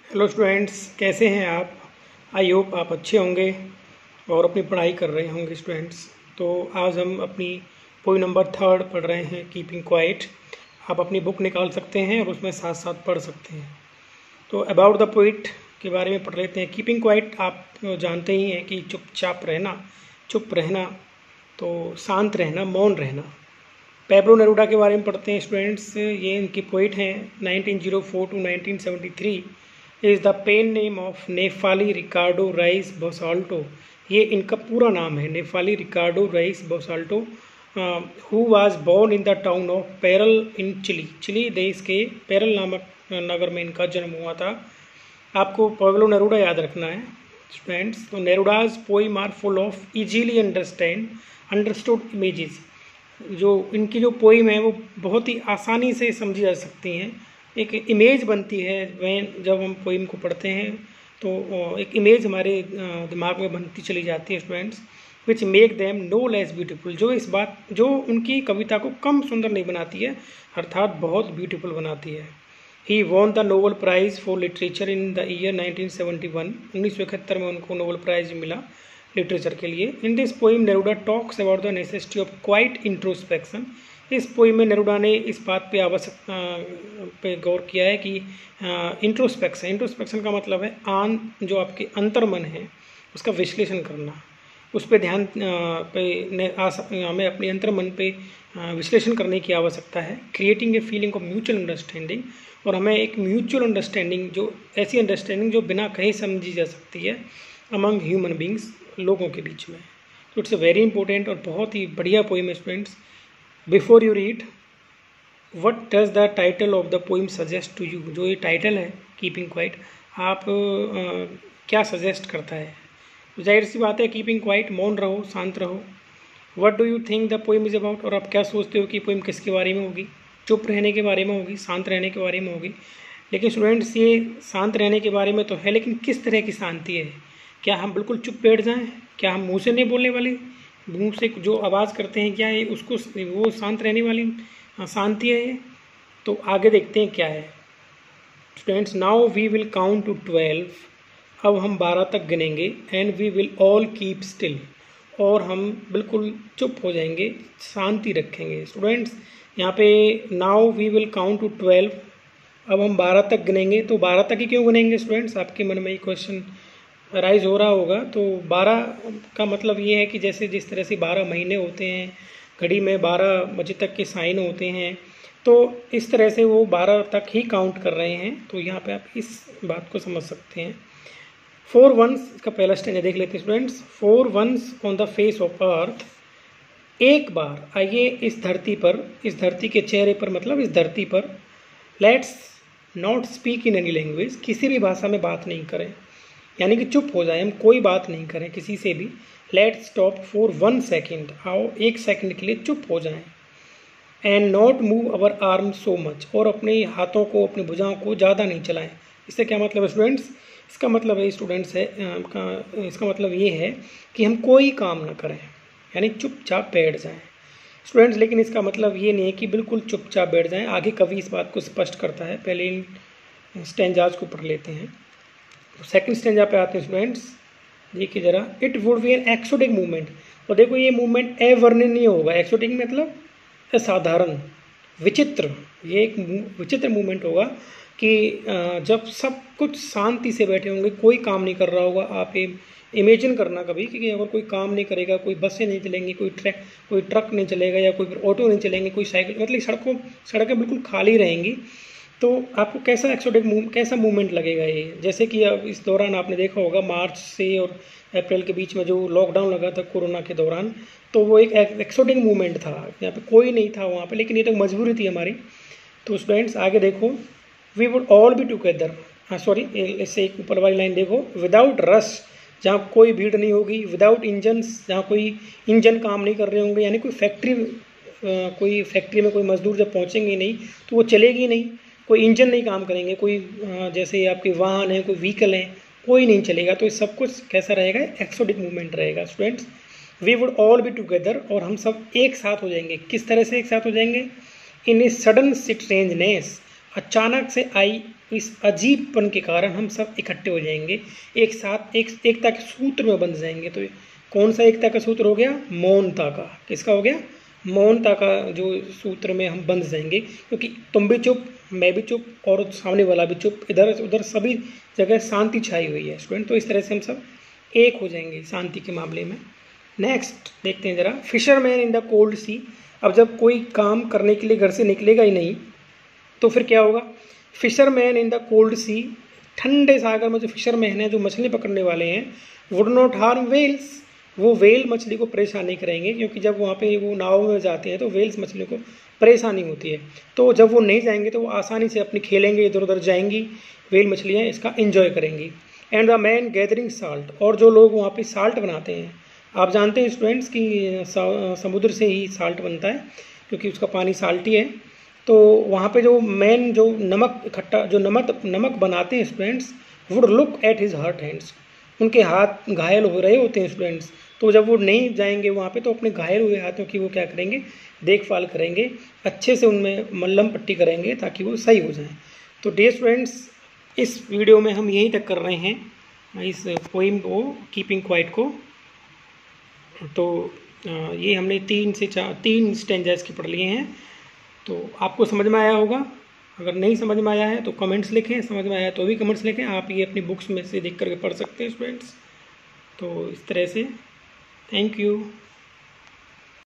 Hello students, कैसे हैं आप। आई होप आप अच्छे होंगे और अपनी पढ़ाई कर रहे होंगे स्टूडेंट्स। तो आज हम अपनी पोइम नंबर 3 पढ़ रहे हैं, कीपिंग क्वाइट। आप अपनी बुक निकाल सकते हैं और उसमें साथ साथ पढ़ सकते हैं। तो अबाउट द पोइट के बारे में पढ़ लेते हैं। कीपिंग क्वाइट आप जानते ही हैं कि चुपचाप रहना, चुप रहना, तो शांत रहना, मौन रहना। पैब्लो नेरूडा के बारे में पढ़ते हैं स्टूडेंट्स। ये इनकी पोइट हैं। 1904 to 1973 is the pen name of Neftali Ricardo Reyes Basoalto. ये इनका पूरा नाम है, Neftali Ricardo Reyes Basoalto, who was born in the town of Parral in chilli. Chilli देश के पेरल नामक नगर में इनका जन्म हुआ था। आपको पैब्लो नेरूडा याद रखना है स्टूडेंट्स। तो Neruda's poem are full of easily understood images. जो इनकी जो पोइम है वो बहुत ही आसानी से समझी जा सकती हैं। एक इमेज बनती है जब हम पोइम को पढ़ते हैं, तो एक इमेज हमारे दिमाग में बनती चली जाती है students, which make them no less beautiful. जो उनकी कविता को कम सुंदर नहीं बनाती है, अर्थात बहुत ब्यूटीफुल बनाती है। He won the Nobel prize for literature in the year 1971। 1971 में उनको नोबेल प्राइज़ मिला लिटरेचर के लिए। In this poem Neruda talks about the necessity of quiet introspection. इस पोइम में नेरूडा ने इस बात पे आवश्यकता पे गौर किया है कि इंट्रोस्पेक्शन का मतलब है जो आपके अंतर्मन है उसका विश्लेषण करना, उस पर ध्यान हमें अपने अंतर्मन पे विश्लेषण करने की आवश्यकता है। Creating a feeling of mutual understanding, और हमें एक म्यूचुअल अंडरस्टैंडिंग, जो ऐसी अंडरस्टैंडिंग जो बिना कहे समझी जा सकती है अमंग ह्यूमन बींग्स, लोगों के बीच में। तो इट्स अ वेरी इंपॉर्टेंट और बहुत ही बढ़िया पोइम है students. Before you read, what does the title of the poem suggest to you. जो ये टाइटल है कीपिंग क्वाइट, आप क्या सजेस्ट करता है। जाहिर सी बात है, कीपिंग क्वाइट, मौन रहो, शांत रहो। What do you think the poem is about, और आप क्या सोचते हो कि पोइम किसके बारे में होगी। चुप रहने के बारे में होगी, शांत रहने के बारे में होगी। लेकिन स्टूडेंट्स, ये शांत रहने के बारे में तो है, लेकिन किस तरह की शांति है। क्या हम बिल्कुल चुप बैठ जाएं, क्या हम मुंह से नहीं बोलने वाले, मुंह से जो आवाज़ करते हैं क्या ये उसको वो शांत रहने वाली शांति है ये। तो आगे देखते हैं क्या है students. Now we will count to 12। अब हम 12 तक गिनेंगे। And we will all keep still, और हम बिल्कुल चुप हो जाएंगे, शांति रखेंगे। स्टूडेंट्स, यहाँ पे now we will count to 12, अब हम 12 तक गिनेंगे। तो 12 तक ही क्यों गिनेंगे स्टूडेंट्स, आपके मन में ये क्वेश्चन राइज हो रहा होगा। तो 12 का मतलब ये है कि जैसे जिस तरह से 12 महीने होते हैं, घड़ी में 12 बजे तक के साइन होते हैं, तो इस तरह से वो 12 तक ही काउंट कर रहे हैं। तो यहाँ पे आप इस बात को समझ सकते हैं। 4 वंस का पहला स्टेंजा देख लेते हैं students. 4 once on the face of earth, एक बार आइए इस धरती पर, इस धरती के चेहरे पर, मतलब इस धरती पर। Let's not speak in any language, किसी भी भाषा में बात नहीं करें, यानी कि चुप हो जाए, हम कोई बात नहीं करें किसी से भी। लेट्स स्टॉप फॉर 1 सेकेंड, आओ 1 सेकेंड के लिए चुप हो जाएं। And not move our arm so much, और अपने हाथों को, अपनी भुजाओं को ज़्यादा नहीं चलाएं। इससे क्या मतलब है स्टूडेंट्स, इसका मतलब है स्टूडेंट्स है इसका मतलब ये है कि हम कोई काम ना करें, यानी चुपचाप बैठ जाएं स्टूडेंट्स। लेकिन इसका मतलब ये नहीं है कि बिल्कुल चुपचाप बैठ जाएं। आगे कवि इस बात को स्पष्ट करता है। पहले इन स्टेंजाज को पढ़ लेते हैं। सेकंड स्टेंजा पे आते हैं स्टूडेंट्स, देखिए जरा। It would be an exotic movement, और देखो ये मूवमेंट अवर्णनीय होगा। एक्सोटिक मतलब असाधारण, विचित्र। ये एक विचित्र मूवमेंट होगा कि जब सब कुछ शांति से बैठे होंगे, कोई काम नहीं कर रहा होगा। आप इमेजिन करना कभी कि अगर कोई काम नहीं करेगा, कोई बसें नहीं चलेंगी, कोई ट्रक नहीं चलेगा, या कोई ऑटो नहीं चलेंगे, कोई साइकिल, मतलब सड़कें बिल्कुल खाली रहेंगी, तो आपको कैसा मूवमेंट लगेगा ये। जैसे कि अब इस दौरान आपने देखा होगा, मार्च से और अप्रैल के बीच में जो लॉकडाउन लगा था कोरोना के दौरान, तो वो एक एक्सोटिक मूवमेंट था। यहाँ पे कोई नहीं था वहाँ पे, लेकिन ये तो मजबूरी थी हमारी। तो स्टूडेंट्स आगे देखो, we would all be together, इससे एक ऊपर वाली लाइन देखो। विदाउट रश, जहाँ कोई भीड़ नहीं होगी। विदाउट इंजन्स, जहाँ कोई इंजन काम नहीं कर रहे होंगे, यानी कोई फैक्ट्री में कोई मजदूर जब पहुँचेंगे नहीं तो वो चलेगी नहीं। कोई इंजन नहीं काम करेंगे, कोई जैसे आपके वाहन है, कोई व्हीकल है, कोई नहीं चलेगा। तो ये सब कुछ कैसा रहेगा, एक्सोटिक मूवमेंट रहेगा students. We would all be together, और हम सब एक साथ हो जाएंगे। किस तरह से एक साथ हो जाएंगे, इन ए सडन स्ट्रेंजनेस, अचानक से आई इस अजीबपन के कारण हम सब इकट्ठे हो जाएंगे, एक साथ एकता के सूत्र में बंध जाएंगे। तो कौन सा एकता का सूत्र हो गया? मौनता का। किसका हो गया? मौनता का जो सूत्र में हम बंध जाएंगे, क्योंकि तुम भी चुप, मैं भी चुप और सामने वाला भी चुप, इधर उधर सभी जगह शांति छाई हुई है स्टूडेंट। तो इस तरह से हम सब एक हो जाएंगे शांति के मामले में। नेक्स्ट देखते हैं ज़रा, फिशरमैन इन द कोल्ड सी। अब जब कोई काम करने के लिए घर से निकलेगा ही नहीं तो फिर क्या होगा? फिशरमैन इन द कोल्ड सी, ठंडे सागर में जो फिशरमैन है, जो मछली पकड़ने वाले हैं, वुड नॉट हार्म वेल्स, वो वेल मछली को परेशान नहीं करेंगे, क्योंकि जब वहाँ पे वो नाव में जाते हैं तो वेल्स मछली को परेशानी होती है। तो जब वो नहीं जाएंगे तो वो आसानी से अपनी खेलेंगे, इधर उधर जाएंगी वेल मछलियाँ, इसका एंजॉय करेंगी। And the man gathering salt, और जो लोग वहाँ पे साल्ट बनाते हैं, आप जानते हैं स्टूडेंट्स कि समुद्र से ही साल्ट बनता है, क्योंकि उसका पानी साल्टी है। तो वहाँ पे जो मैन जो नमक इकट्ठा जो नमक बनाते हैं students, would look at his hurt hands, उनके हाथ घायल हो रहे होते हैं स्टूडेंट्स। तो जब वो नहीं जाएंगे वहाँ पे तो अपने घायल हुए हाथों की वो क्या करेंगे? देखभाल करेंगे, अच्छे से उनमें मल्लम पट्टी करेंगे ताकि वो सही हो जाएं। तो डियर स्टूडेंट्स, इस वीडियो में हम यहीं तक कर रहे हैं इस पोइम को, कीपिंग क्वाइट को। तो ये हमने 3 स्टेंजास की पढ़ लिए हैं। तो आपको समझ में आया होगा। अगर नहीं समझ में आया है तो कमेंट्स लिखें, समझ में आया तो भी कमेंट्स लिखें। आप ये अपनी बुक्स में से देख करके पढ़ सकते हैं स्टूडेंट्स। तो इस तरह से थैंक यू।